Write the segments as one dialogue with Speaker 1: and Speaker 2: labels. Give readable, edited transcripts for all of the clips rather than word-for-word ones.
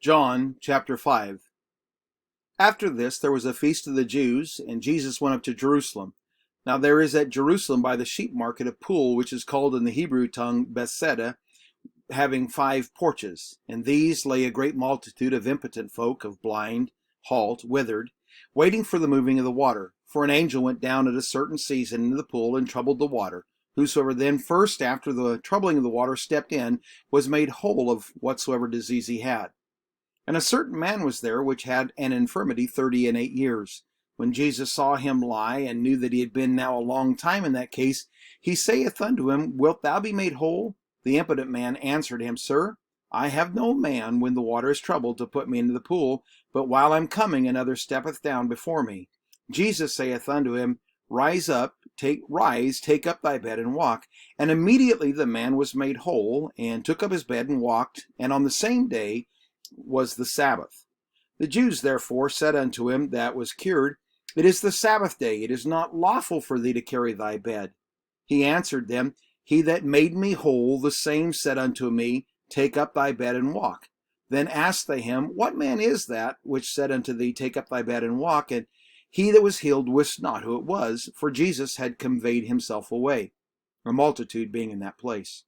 Speaker 1: John chapter 5. After this there was a feast of the Jews, and Jesus went up to Jerusalem. Now there is at Jerusalem by the sheep market a pool which is called in the Hebrew tongue Bethesda, having 5 porches. In these lay a great multitude of impotent folk, of blind, halt, withered, waiting for the moving of the water. For an angel went down at a certain season into the pool and troubled the water. Whosoever then first after the troubling of the water stepped in was made whole of whatsoever disease he had. And a certain man was there which had an infirmity 38 years. When Jesus saw him lie, and knew that he had been now a long time in that case, he saith unto him, Wilt thou be made whole? The impotent man answered him, Sir, I have no man, when the water is troubled, to put me into the pool, but while I am coming, another steppeth down before me. Jesus saith unto him, Rise, take up thy bed, and walk. And immediately the man was made whole, and took up his bed, and walked. And on the same day was the Sabbath. The Jews therefore said unto him that was cured, It is the Sabbath day, it is not lawful for thee to carry thy bed. He answered them, He that made me whole, the same said unto me, Take up thy bed and walk. Then asked they him, What man is that which said unto thee, Take up thy bed and walk? And he that was healed wist not who it was, for Jesus had conveyed himself away, a multitude being in that place.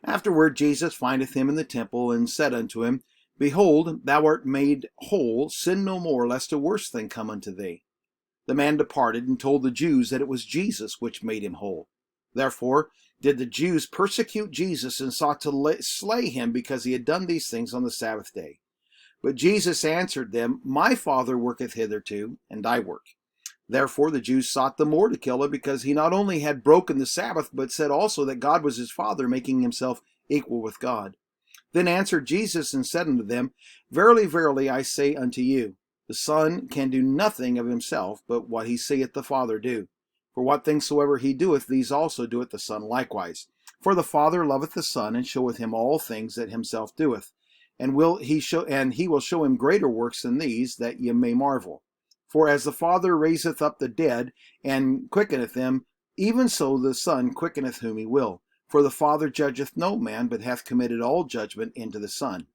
Speaker 1: Afterward Jesus findeth him in the temple, and said unto him, Behold, thou art made whole, sin no more, lest a worse thing come unto thee. The man departed, and told the Jews that it was Jesus which made him whole. Therefore did the Jews persecute Jesus, and sought to slay him, because he had done these things on the Sabbath day. But Jesus answered them, My Father worketh hitherto, and I work. Therefore the Jews sought the more to kill him, because he not only had broken the Sabbath, but said also that God was his Father, making himself equal with God. Then answered Jesus and said unto them, Verily, verily, I say unto you, the Son can do nothing of himself, but what he seeth the Father do. For what things soever he doeth, these also doeth the Son likewise. For the Father loveth the Son, and showeth him all things that himself doeth. And he will show him greater works than these, that ye may marvel. For as the Father raiseth up the dead, and quickeneth them, even so the Son quickeneth whom he will. For the Father judgeth no man, but hath committed all judgment unto the Son,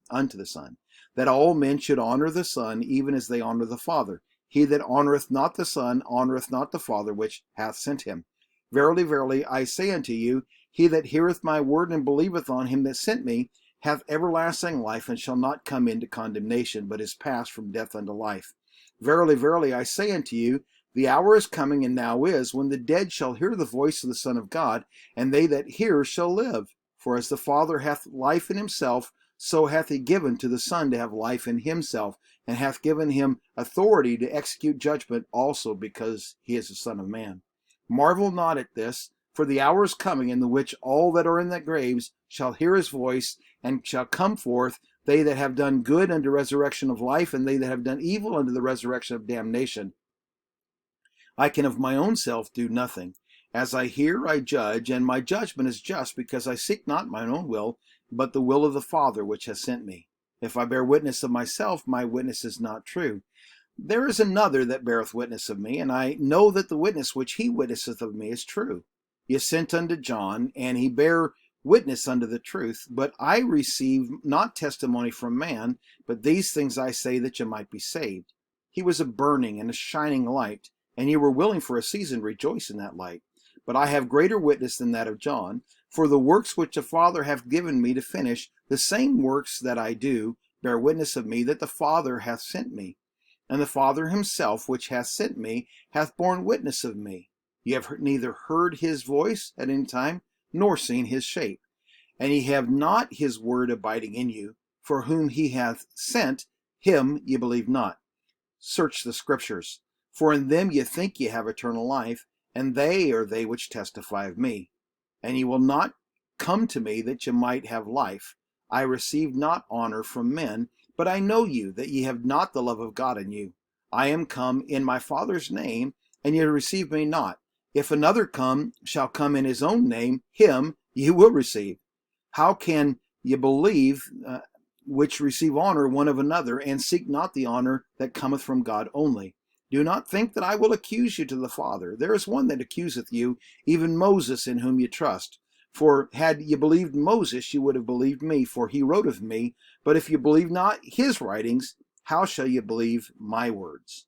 Speaker 1: that all men should honor the Son, even as they honor the Father. He that honoreth not the Son honoreth not the Father which hath sent him. Verily, verily, I say unto you, he that heareth my word and believeth on him that sent me hath everlasting life, and shall not come into condemnation, but is passed from death unto life. Verily, verily, I say unto you, the hour is coming, and now is, when the dead shall hear the voice of the Son of God, and they that hear shall live. For as the Father hath life in himself, so hath he given to the Son to have life in himself, and hath given him authority to execute judgment also, because he is the Son of Man. Marvel not at this, for the hour is coming in the which all that are in the graves shall hear his voice, and shall come forth, they that have done good unto resurrection of life, and they that have done evil unto the resurrection of damnation. I can of my own self do nothing. As I hear, I judge, and my judgment is just, because I seek not mine own will, but the will of the Father which has sent me. If I bear witness of myself, my witness is not true. There is another that beareth witness of me, and I know that the witness which he witnesseth of me is true. He is sent unto John, and he bare witness unto the truth, but I receive not testimony from man, but these things I say that ye might be saved. He was a burning and a shining light, and ye were willing for a season rejoice in that light. But I have greater witness than that of John, for the works which the Father hath given me to finish, the same works that I do, bear witness of me that the Father hath sent me. And the Father himself, which hath sent me, hath borne witness of me. Ye have neither heard his voice at any time, nor seen his shape. And ye have not his word abiding in you, for whom he hath sent, him ye believe not. Search the Scriptures, for in them ye think ye have eternal life, and they are they which testify of me. And ye will not come to me that ye might have life. I receive not honor from men, but I know you, that ye have not the love of God in you. I am come in my Father's name, and ye receive me not. If another shall come in his own name, him ye will receive. How can ye believe which receive honor one of another, and seek not the honor that cometh from God only? Do not think that I will accuse you to the Father. There is one that accuseth you, even Moses, in whom ye trust. For had ye believed Moses, ye would have believed me, for he wrote of me. But if ye believe not his writings, how shall ye believe my words?